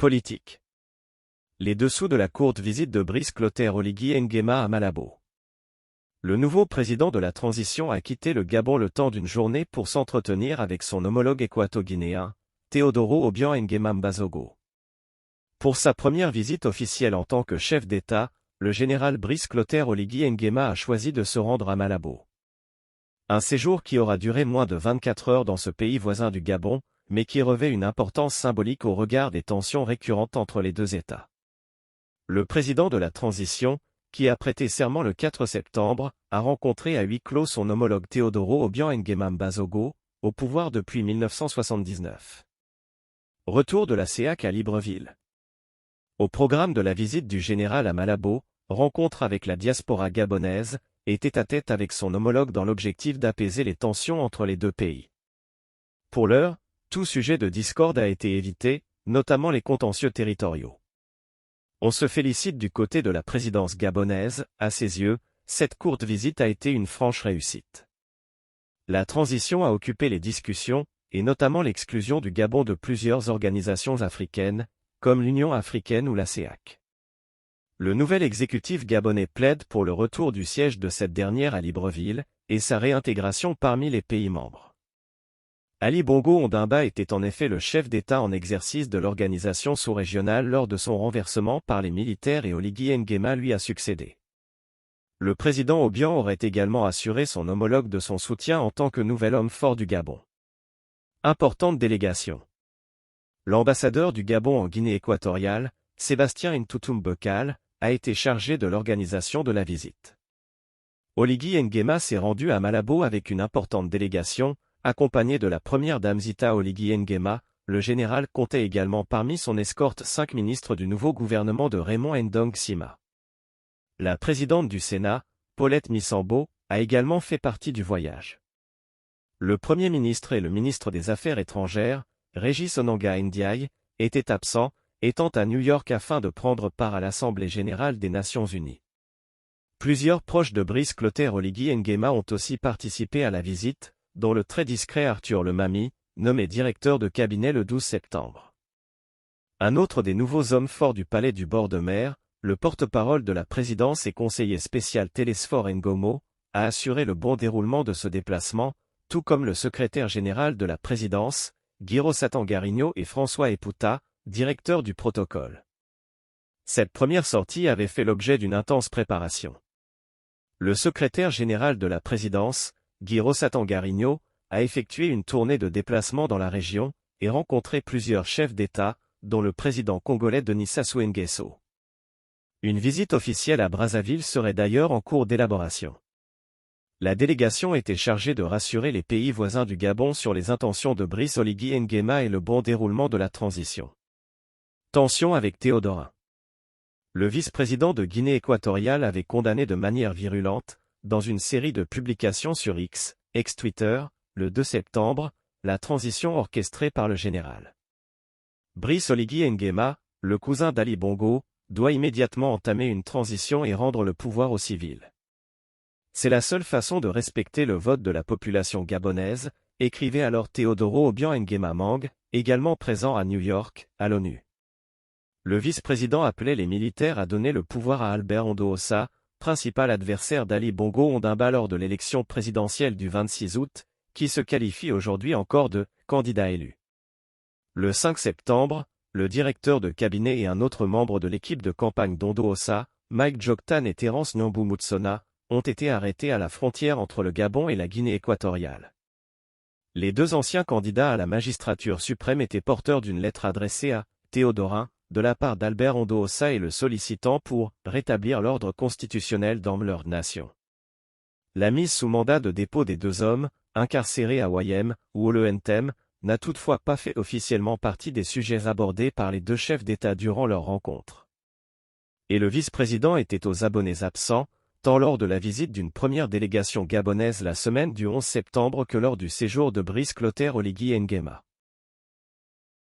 Politique. Les dessous de la courte visite de Brice Clotaire Oligui Nguema à Malabo. Le nouveau président de la transition a quitté le Gabon le temps d'une journée pour s'entretenir avec son homologue équato-guinéen, Teodoro Obiang Nguema Mbazogo. Pour sa première visite officielle en tant que chef d'État, le général Brice Clotaire Oligui Nguema a choisi de se rendre à Malabo. Un séjour qui aura duré moins de 24 heures dans ce pays voisin du Gabon, mais qui revêt une importance symbolique au regard des tensions récurrentes entre les deux États. Le président de la transition, qui a prêté serment le 4 septembre, a rencontré à huis clos son homologue Teodoro Obiang Nguema Mbazogo, au pouvoir depuis 1979. Retour de la CEAC à Libreville. Au programme de la visite du général à Malabo, rencontre avec la diaspora gabonaise, et tête-à-tête avec son homologue dans l'objectif d'apaiser les tensions entre les deux pays. Pour l'heure, tout sujet de discorde a été évité, notamment les contentieux territoriaux. On se félicite du côté de la présidence gabonaise, à ses yeux, cette courte visite a été une franche réussite. La transition a occupé les discussions, et notamment l'exclusion du Gabon de plusieurs organisations africaines, comme l'Union africaine ou la CEAC. Le nouvel exécutif gabonais plaide pour le retour du siège de cette dernière à Libreville, et sa réintégration parmi les pays membres. Ali Bongo Ondimba était en effet le chef d'État en exercice de l'organisation sous-régionale lors de son renversement par les militaires et Oligui Nguema lui a succédé. Le président Obiang aurait également assuré son homologue de son soutien en tant que nouvel homme fort du Gabon. Importante délégation. L'ambassadeur du Gabon en Guinée équatoriale, Sébastien Ntoutoum Bekal, a été chargé de l'organisation de la visite. Oligui Nguema s'est rendu à Malabo avec une importante délégation, accompagné de la première dame Zita Oligui Nguema. Le général comptait également parmi son escorte 5 ministres du nouveau gouvernement de Raymond Ndong Sima. La présidente du Sénat, Paulette Missambo, a également fait partie du voyage. Le Premier ministre et le ministre des Affaires étrangères, Régis Onanga Ndiaye, étaient absents, étant à New York afin de prendre part à l'Assemblée générale des Nations unies. Plusieurs proches de Brice Clotaire Oligui Nguema ont aussi participé à la visite, dont le très discret Arthur Lemami, nommé directeur de cabinet le 12 septembre. Un autre des nouveaux hommes forts du palais du bord de mer, le porte-parole de la présidence et conseiller spécial Télésphore Ngomo, a assuré le bon déroulement de ce déplacement, tout comme le secrétaire général de la présidence, Guiro Satangarigno et François Eputa, directeur du protocole. Cette première sortie avait fait l'objet d'une intense préparation. Le secrétaire général de la présidence, Guiro Satangarigno, a effectué une tournée de déplacement dans la région, et rencontré plusieurs chefs d'État, dont le président congolais Denis Sassou Nguesso. Une visite officielle à Brazzaville serait d'ailleurs en cours d'élaboration. La délégation était chargée de rassurer les pays voisins du Gabon sur les intentions de Brice Oligui Nguema et le bon déroulement de la transition. Tension avec Théodorin. Le vice-président de Guinée équatoriale avait condamné de manière virulente, dans une série de publications sur X, ex-Twitter, le 2 septembre, la transition orchestrée par le général. Brice Oligui Nguema, le cousin d'Ali Bongo, doit immédiatement entamer une transition et rendre le pouvoir aux civils. C'est la seule façon de respecter le vote de la population gabonaise, écrivait alors Teodoro Obiang Nguema Mang, également présent à New York, à l'ONU. Le vice-président appelait les militaires à donner le pouvoir à Albert Ondoosa, principal adversaire d'Ali Bongo Ondimba lors de l'élection présidentielle du 26 août, qui se qualifie aujourd'hui encore de « candidat élu ». Le 5 septembre, le directeur de cabinet et un autre membre de l'équipe de campagne d'Ondoosa, Mike Joktan et Terence Nyambu Mutsona, ont été arrêtés à la frontière entre le Gabon et la Guinée équatoriale. Les deux anciens candidats à la magistrature suprême étaient porteurs d'une lettre adressée à Théodorin, de la part d'Albert Ondoosa et le sollicitant pour rétablir l'ordre constitutionnel dans leur nation. La mise sous mandat de dépôt des deux hommes, incarcérés à Wayem, ou Oloentem, n'a toutefois pas fait officiellement partie des sujets abordés par les deux chefs d'État durant leur rencontre. Et le vice-président était aux abonnés absents, tant lors de la visite d'une première délégation gabonaise la semaine du 11 septembre que lors du séjour de Brice Clotaire Oligui Nguema.